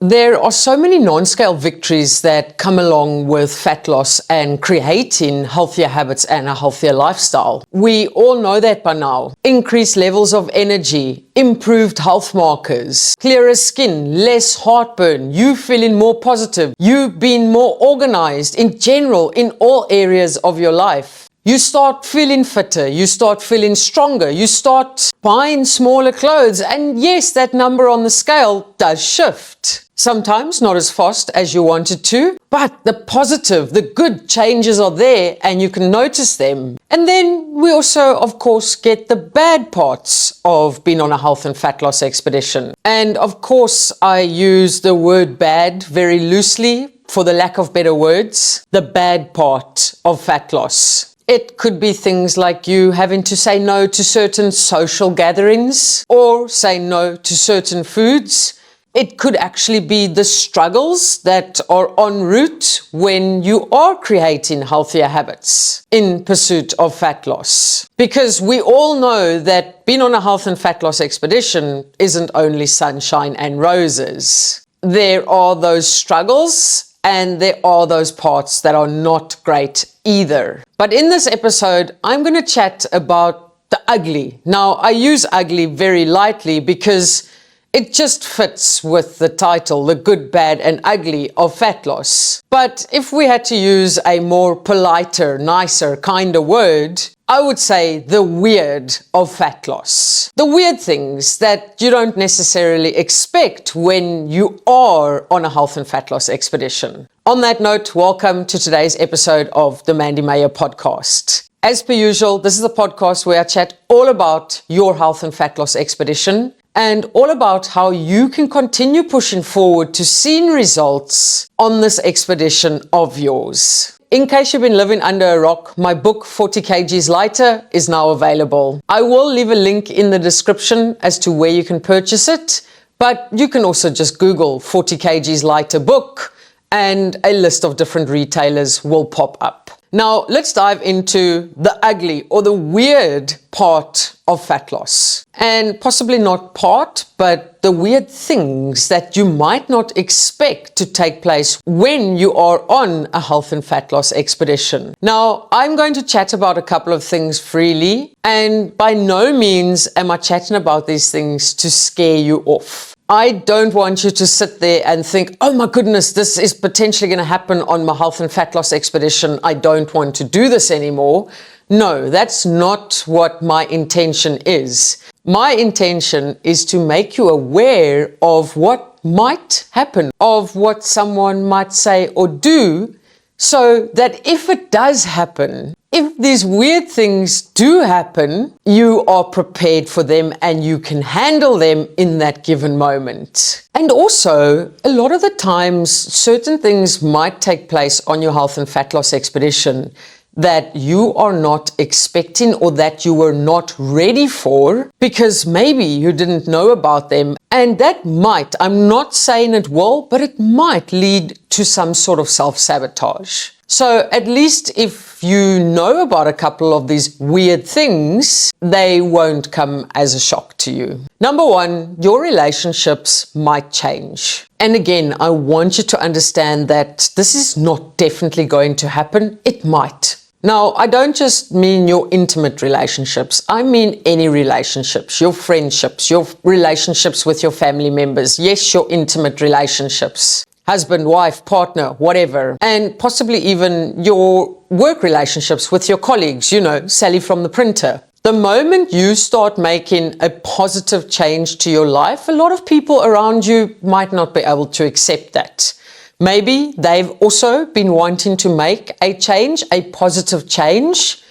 There are so many non-scale victories that come along with fat loss and creating healthier habits and a healthier lifestyle. We all know that by now. Increased levels of energy, improved health markers, clearer skin, less heartburn, you feeling more positive, you being more organized in general in all areas of your life. You start feeling fitter, you start feeling stronger, you start buying smaller clothes, and yes, that number on the scale does shift. Sometimes not as fast as you wanted to, but the positive, the good changes are there and you can notice them. And then we also, of course, get the bad parts of being on a health and fat loss expedition. And of course, I use the word bad very loosely for the lack of better words, the bad part of fat loss. It could be things like you having to say no to certain social gatherings or say no to certain foods. It could actually be the struggles that are en route when you are creating healthier habits in pursuit of fat loss. Because we all know that being on a health and fat loss expedition isn't only sunshine and roses. There are those struggles and there are those parts that are not great either. But in this episode, I'm going to chat about the ugly. Now, I use ugly very lightly because it just fits with the title, The Good, Bad and Ugly of Fat Loss. But if we had to use a more politer, nicer kind of word, I would say the weird of fat loss. The weird things that you don't necessarily expect when you are on a health and fat loss expedition. On that note, welcome to today's episode of the Mandy Meyer podcast. As per usual, this is a podcast where I chat all about your health and fat loss expedition and all about how you can continue pushing forward to seeing results on this expedition of yours. In case you've been living under a rock, my book 40 kgs Lighter is now available. I will leave a link in the description as to where you can purchase it, but you can also just Google 40 kgs Lighter book and a list of different retailers will pop up. Now, let's dive into the ugly or the weird part of fat loss. And possibly not part, but the weird things that you might not expect to take place when you are on a health and fat loss expedition. Now, I'm going to chat about a couple of things freely, and by no means am I chatting about these things to scare you off. I don't want you to sit there and think, oh my goodness, this is potentially going to happen on my health and fat loss expedition. I don't want to do this anymore. No, that's not what my intention is. My intention is to make you aware of what might happen, of what someone might say or do, so that if it does happen, if these weird things do happen, you are prepared for them and you can handle them in that given moment. And also, a lot of the times, certain things might take place on your health and fat loss expedition that you are not expecting or that you were not ready for because maybe you didn't know about them. And that might, I'm not saying it will, but it might lead to some sort of self-sabotage. So at least if you know about a couple of these weird things, they won't come as a shock to you. Number one, your relationships might change. And again, I want you to understand that this is not definitely going to happen. It might. Now, I don't just mean your intimate relationships. I mean any relationships, your friendships, your relationships with your family members. Yes, your intimate relationships. Husband, wife, partner, whatever. And possibly even your work relationships with your colleagues, you know, Sally from the printer. The moment you start making a positive change to your life, a lot of people around you might not be able to accept that. Maybe they've also been wanting to make a change, a positive change,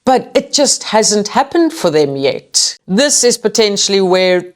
but it just hasn't happened for them yet. This is potentially where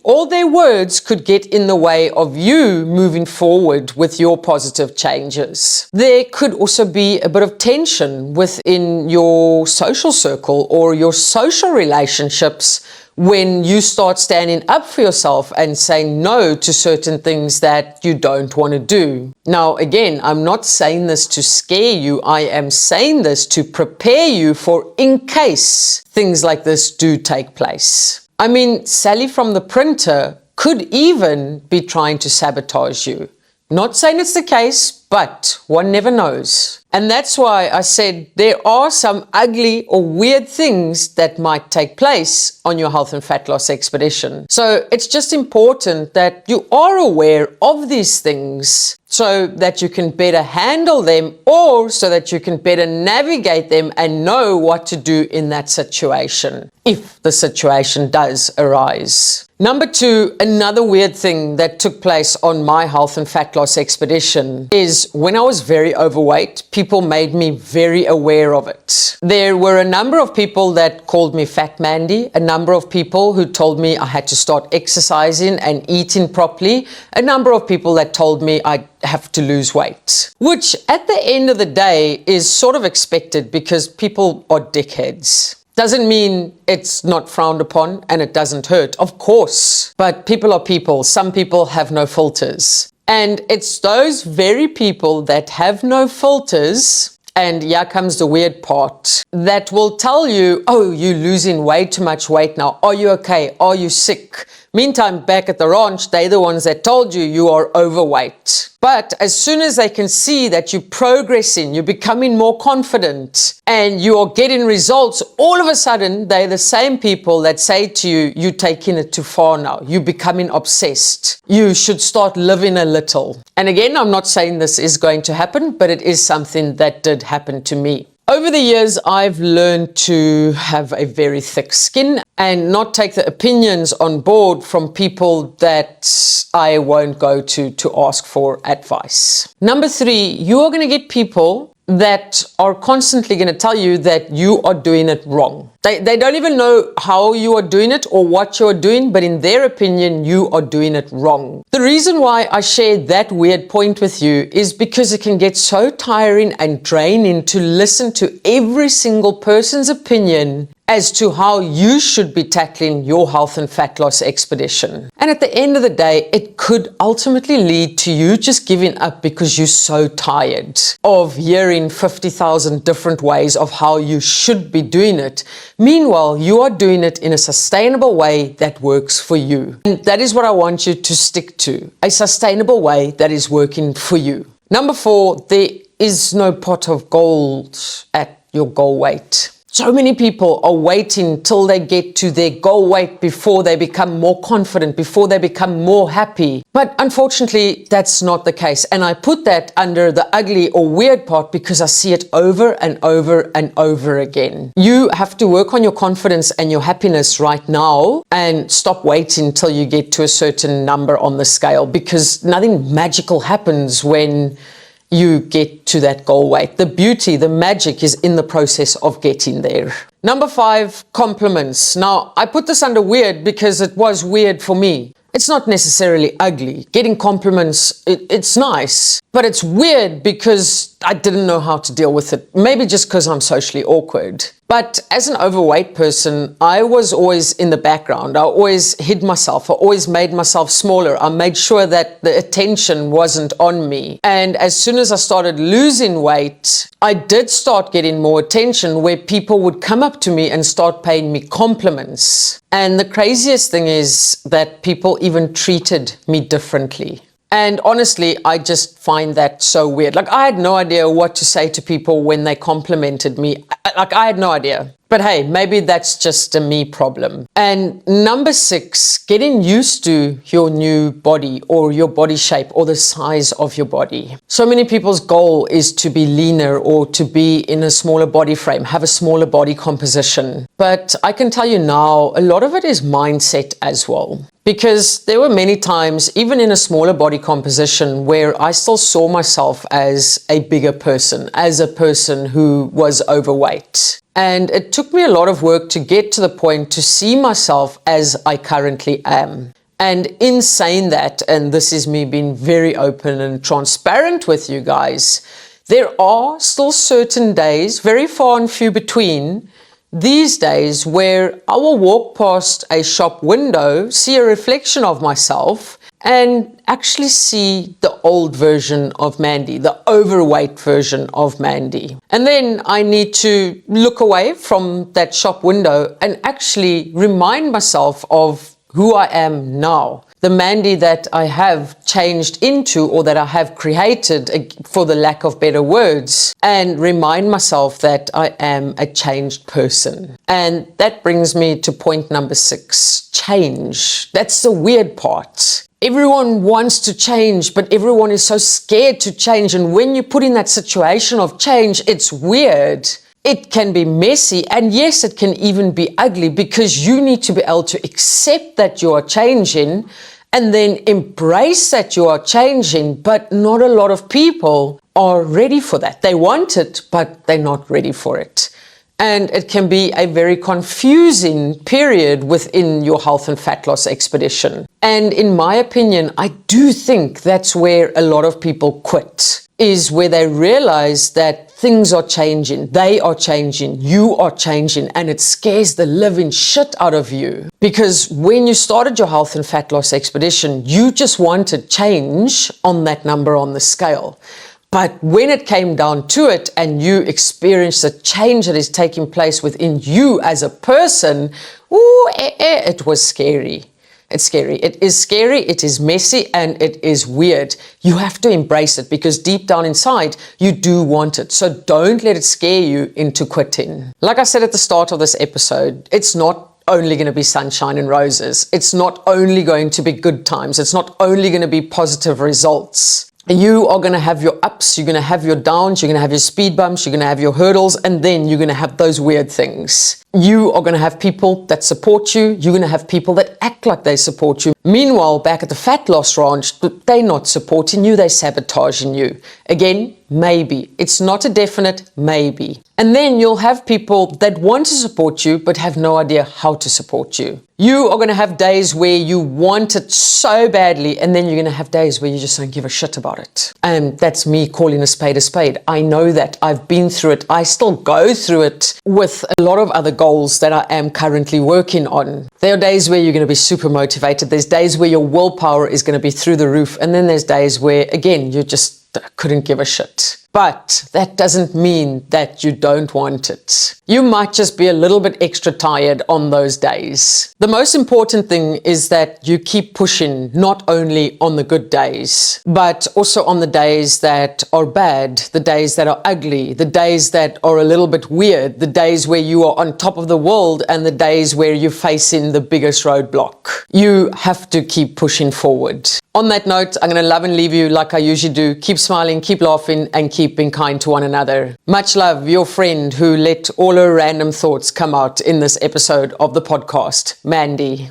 all their words could get in the way of you moving forward with your positive changes. There could also be a bit of tension within your social circle or your social relationships when you start standing up for yourself and saying no to certain things that you don't want to do. Now, again, I'm not saying this to scare you. I am saying this to prepare you for in case things like this do take place. I mean, Sally from the printer could even be trying to sabotage you. Not saying it's the case, but one never knows. And that's why I said there are some ugly or weird things that might take place on your health and fat loss expedition. So it's just important that you are aware of these things so that you can better handle them, or so that you can better navigate them and know what to do in that situation, if the situation does arise. Number 2, another weird thing that took place on my health and fat loss expedition is when I was very overweight, people made me very aware of it. There were a number of people that called me Fat Mandy, a number of people who told me I had to start exercising and eating properly, a number of people that told me I have to lose weight, which at the end of the day is sort of expected because people are dickheads. Doesn't mean it's not frowned upon and it doesn't hurt, of course, but people are people. Some people have no filters. And it's those very people that have no filters, and here comes the weird part, that will tell you, oh, you're losing way too much weight now. Are you okay? Are you sick? Meantime, back at the ranch, they're the ones that told you you are overweight. But as soon as they can see that you're progressing, you're becoming more confident, and you are getting results, all of a sudden, they're the same people that say to you, you're taking it too far now. You're becoming obsessed. You should start living a little. And again, I'm not saying this is going to happen, but it is something that did happen to me. Over the years, I've learned to have a very thick skin and not take the opinions on board from people that I won't go to ask for advice. Number 3, you are going to get people that are constantly going to tell you that you are doing it wrong. They don't even know how you are doing it or what you are doing, but in their opinion, you are doing it wrong. The reason why I share that weird point with you is because it can get so tiring and draining to listen to every single person's opinion as to how you should be tackling your health and fat loss expedition. And at the end of the day, it could ultimately lead to you just giving up because you're so tired of hearing 50,000 different ways of how you should be doing it. Meanwhile, you are doing it in a sustainable way that works for you. And that is what I want you to stick to, a sustainable way that is working for you. Number 4, there is no pot of gold at your goal weight. So many people are waiting till they get to their goal weight before they become more confident, before they become more happy. But unfortunately, that's not the case. And I put that under the ugly or weird part because I see it over and over and over again. You have to work on your confidence and your happiness right now and stop waiting till you get to a certain number on the scale, because nothing magical happens when you get to that goal weight. The beauty, the magic is in the process of getting there. Number 5, compliments. Now, I put this under weird because it was weird for me. It's not necessarily ugly. Getting compliments, it's nice, but it's weird because I didn't know how to deal with it. Maybe just because I'm socially awkward. But as an overweight person, I was always in the background. I always hid myself. I always made myself smaller. I made sure that the attention wasn't on me. And as soon as I started losing weight, I did start getting more attention where people would come up to me and start paying me compliments. And the craziest thing is that people even treated me differently. And honestly, I just find that so weird. Like, I had no idea what to say to people when they complimented me. I had no idea. But hey, maybe that's just a me problem. And number 6, getting used to your new body or your body shape or the size of your body. So many people's goal is to be leaner or to be in a smaller body frame, have a smaller body composition. But I can tell you now, a lot of it is mindset as well. Because there were many times, even in a smaller body composition, where I still saw myself as a bigger person, as a person who was overweight. And it took me a lot of work to get to the point to see myself as I currently am. And in saying that, and this is me being very open and transparent with you guys, there are still certain days, very far and few between, these days where I will walk past a shop window, see a reflection of myself, and actually see the old version of Mandy, the overweight version of Mandy. And then I need to look away from that shop window and actually remind myself of who I am now, the Mandy that I have changed into, or that I have created, for the lack of better words, and remind myself that I am a changed person. And that brings me to point number 6, change. That's the weird part. Everyone wants to change, but everyone is so scared to change. And when you put in that situation of change, it's weird. It can be messy, and yes, it can even be ugly, because you need to be able to accept that you are changing and then embrace that you are changing. But not a lot of people are ready for that. They want it, but they're not ready for it. And it can be a very confusing period within your health and fat loss expedition. And in my opinion, I do think that's where a lot of people quit, is where they realize that things are changing, they are changing, you are changing, and it scares the living shit out of you. Because when you started your health and fat loss expedition, you just wanted change on that number on the scale. But when it came down to it and you experienced the change that is taking place within you as a person, it was scary. It's scary. It is scary, it is messy, and it is weird. You have to embrace it, because deep down inside, you do want it. So don't let it scare you into quitting. Like I said at the start of this episode, it's not only going to be sunshine and roses. It's not only going to be good times. It's not only going to be positive results. You are going to have your ups, you're going to have your downs, you're going to have your speed bumps, you're going to have your hurdles, and then you're going to have those weird things. You are going to have people that support you. You're going to have people that act like they support you. Meanwhile, back at the Fat Loss Ranch, they're not supporting you, they're sabotaging you. Again, maybe. It's not a definite maybe. And then you'll have people that want to support you but have no idea how to support you. You are going to have days where you want it so badly, and then you're going to have days where you just don't give a shit about it. And that's me calling a spade a spade. I know that. I've been through it. I still go through it with a lot of other goals that I am currently working on. There are days where you're going to be super motivated. There's days where your willpower is going to be through the roof. And then there's days where, again, you just couldn't give a shit. But that doesn't mean that you don't want it. You might just be a little bit extra tired on those days. The most important thing is that you keep pushing, not only on the good days, but also on the days that are bad, the days that are ugly, the days that are a little bit weird, the days where you are on top of the world, and the days where you're facing the biggest roadblock. You have to keep pushing forward. On that note, I'm going to love and leave you like I usually do. Keep smiling, keep laughing, and keep being kind to one another. Much love, your friend who let all her random thoughts come out in this episode of the podcast, Mandy.